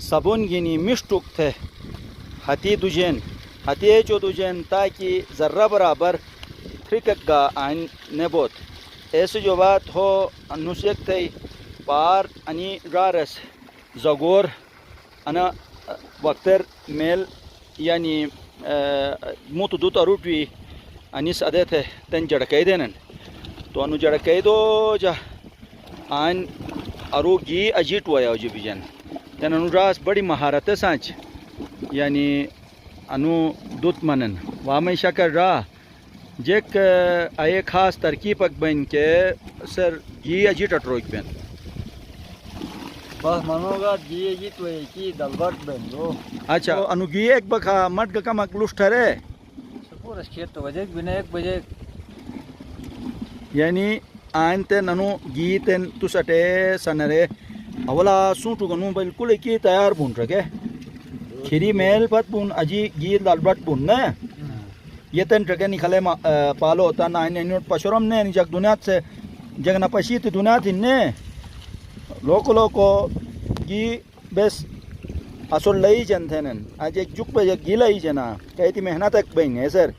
sabun gini mishtuk थे hati दुजेन hati जो दुजेन ताकि जर्रा बराबर थ्रिकगा आइन नेबोत ऐसे जो बात हो अनुसेक थे पार अनि रारस जगोर अना वक्तर मेल यानी मुतु दूत अरुटवी अनिस अदे थे तन जड़कई देनन तो अनु जड़कई दो जा आन अरुगी अजीट वया जी बिजन तन अनुरास बड़ी महारत सांच यानी अनु दूत मनन वामई शकर रा जेक आये खास तरकीब बन के सर गी अजीट अटरोक बन बस मनोगा गी अजीट वया की दलबट बन दो अच्छा तो अनु गी एक बखा मट का मकलुश ठरे पूरा खेत तो बजे बिना एक बजे यानी आनते ननु गीतेन तुसटे सनरे अवला सूटू गनु बिल्कुल की तैयार बुन रखे खिरी मेल पत बुन अजी गी लालबट बुन ने ये तन ट्रके निकले पालो ता नाइन नोट पशरम ने जग दुनिया से जग न पशीत दुनिया थी ने लोको गी बेस असुल लई जन थे नन आज एक जुक पे जग गिला ही जना कहती मेहनत तक बन है सर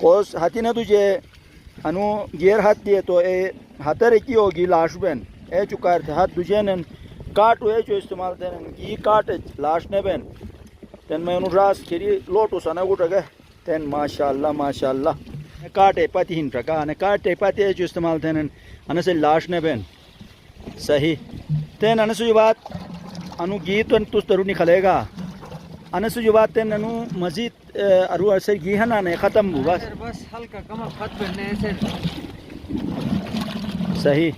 कोस हाथी ने तुझे अनु गेर हाथ दिए तो ए हाथर की होगी लाश बेन ए चुकार थे हाथ तुझे नन काट हुए जो इस्तेमाल थे नन की काट लाश ने बेन तेन मैं अनुरास खिरी लोटू सना गुट गए तेन माशाल्लाह काटे पति हिन रखा ने काटे पति जो इस्तेमाल थे नन अन से लाश ने बेन सही तेन अन से बात अनु गीत तुस तरु निकलेगा अन से बात तेन अनु मजीद अरु असर गी है ना ने ख़त्म हुआ बस हल्का कम खत बनने से सही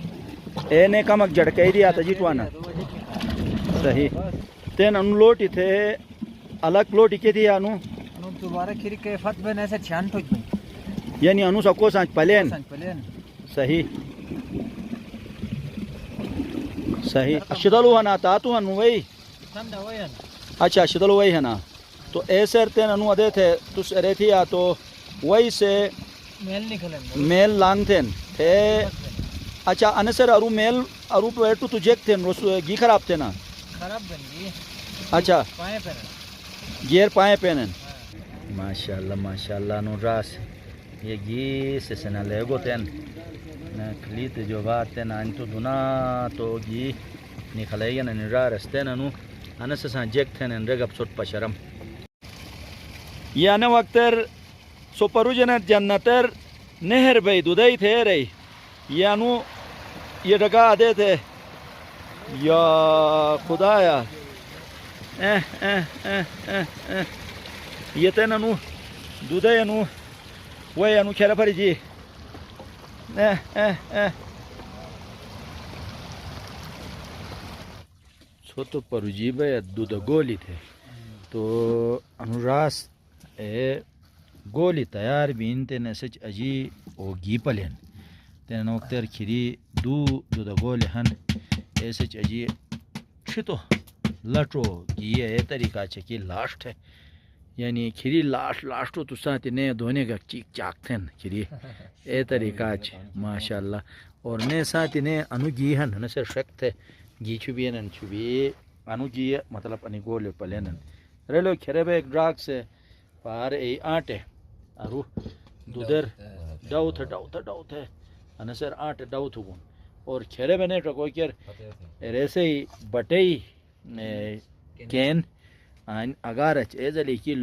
ए ने कमक झटकाई दिया था जिटवाना सही तेन अनु लोटी थे अलग लोटी के दिया अनु दोबारा खिरी के फत बनने से छान ठोक यानी अनु सबको सांच पलेन सही सही शिदलु है ना तातु अनु वही अच्छा शिदलु वही है ना तो ऐसे तेन अनु अदे थे तुस अरे थी या तो वही से मेल निकले मेल लांग थे अच्छा अनसर अरु मेल अरु पेटू तुझे थे घी खराब थे ना खराब बन गई अच्छा पाए पे गियर पाए पेनन माशाल्लाह अनुरास ये घी से सना लेगो तेन न खलीत जो बात तेन अन तो दुना तो घी निकलेगा न निरा रस्ते ननु अनस सा जेक थे न रगब सोट पशरम याने वक्तर सोपरु जन्नतर नहर भाई दुदई थे रही यानु ये रगा आदे थे या खुदाया ये तेन अनु दुदई अनु वही अनु खेला फरी जी छोटो परुजी भाई दूध गोली थे तो अनुरास ए गोली तैयार बीन तेन सच अजी ओ घी पलेन तेन वक्तर खिरी दूध गोली हन ए सच अजी छितो लटो घी ए तरीका की लास्ट है यानी खिरी लास्ट तो साथ ने धोने का चीक चाक थे खिरी ए तरीका माशाल्लाह और ने साथ ने अनु घी हन न सर शक थे घी छुबी न छुबी अनु घी मतलब अनि गोले पलेन रेलो खेरे बे एक ड्राग से पार ए आटे अरु दुदर डाउ थे अन सर आटे डाउ थुगुन और खेरे बने टको केर रेसे ही बटेई केन आन अगार एजली की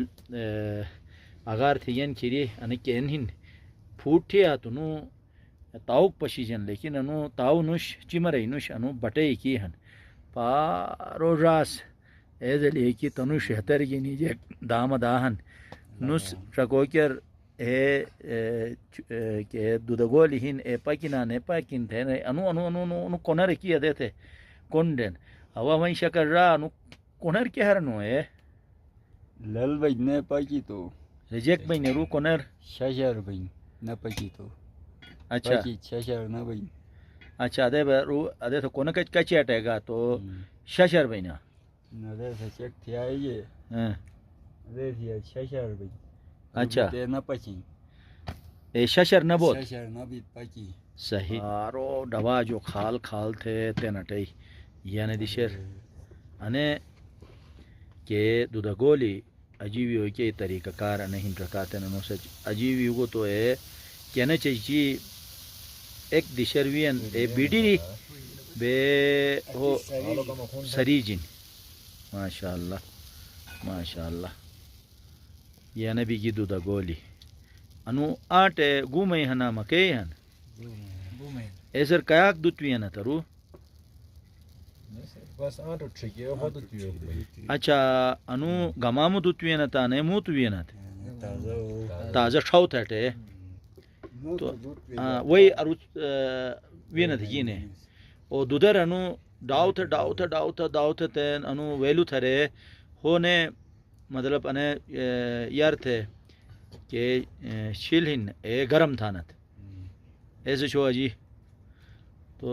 अगार थियन खिरी अन केन हिन फूटे आतुनु ताउक पशीजन लेकिन अनु ताउ नुश चिमरे नुश अनु बटेई की हन पारो रास एजली की तनुश हतर की नीजे दाम दाहन नुस ट्रकोकर ए के दुदगोली हिन ए पाकिना ने पाकिन थे अनु अनु अनु अनु कोनर की अदे थे कोंडेन हवा वहीं शकर रा अनु कोनर के हरनो है लल भाई ने पाकी तो रिजेक्ट भाई ने रू कोनर शशर भाई न पाकी तो अच्छा शशर न भाई अच्छा अदे रू अदे तो कोन कच कच हटेगा तो शशर भाई ना नदे से चेक थिया ये हां अदे थिया शशर भाई अच्छा ते न पाकी ए शशर न बोल शशर न भी पाकी सही आरो दवा जो खाल खाल थे ते नटई यानी दिशर अने के दूध गोली अजीवी हो के तरीका कार नहीं रखाते नो सच अजीवी हो तो है कहने चाहिए एक दिशरवियन ए बीडी बे हो सरीजिन माशाअल्लाह माशाअल्लाह ये नबी की दूध गोली अनु आटे गुमे हना मके हन ऐसर कयाक दुत्वी ना तरु बस आटो ठीक है बहुत दुत्वी अच्छा अनु गमामु दुत्वी ना ताने मुतवी ना ताज़ा हो ताजा छाव थे तो वही अरु वीन थी ने ओ दुधर अनु डाउथ ते अनु वेलू थरे होने मतलब अने यार थे के शिलहिन ए गरम थानत ऐसे छो अजी तो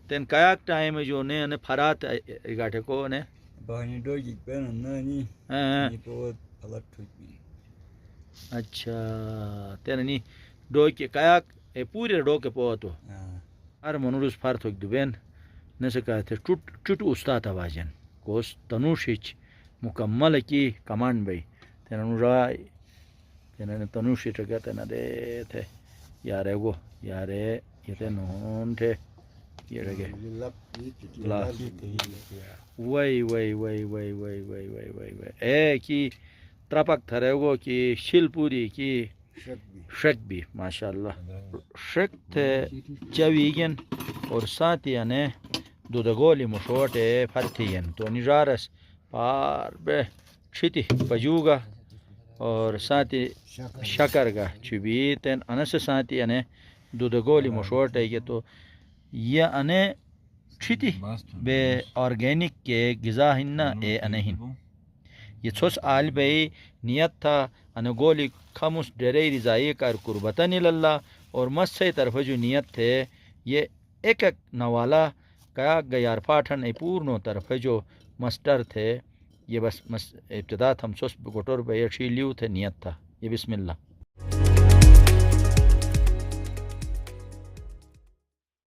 तेन कयाक टाइम जो ने अने फरात गाठे को ने बहनी डोगी पेन नानी हाँ ये तो अलग ठुकी अच्छा तेन नी डो के कयाक ए पूरे डो के पो तो हाँ हर मनुरुस फार थोक दुबेन न से कहते टुट उस्ताद आवाजन कोस तनुशिच मुकम्मल की कमांड भाई तेन अनुराय तेन तनुशिच के तेन दे थे यार वो यार ये ते नोन थे ये रगे ला वही ए की त्रपक थरे वो की शिलपुरी की शक भी माशाल्लाह शक थे चवीगन और साथ ही ने दूध गोली मुशोटे फर्थियन तो निजारस पार बे छिति पजूगा और साथ ही शकर का चुबी तेन अनस साथ ही ने दूध गोली मुशोटे के तो ये अने छिति बे ऑर्गेनिक के गिजा हिन्ना ए अनहिन ये छोस आल बे नियत था अने गोली खमुस डरे रिजाई कर कुर्बतन इल्ला और मस से तरफ जो नियत थे ये एक एक नवाला कया गयार पाठन ए पूर्णो तरफ जो मस्टर थे ये बस मस इब्तदा हम सोस गोटोर पे शीलियू थे नियत था ये बिस्मिल्लाह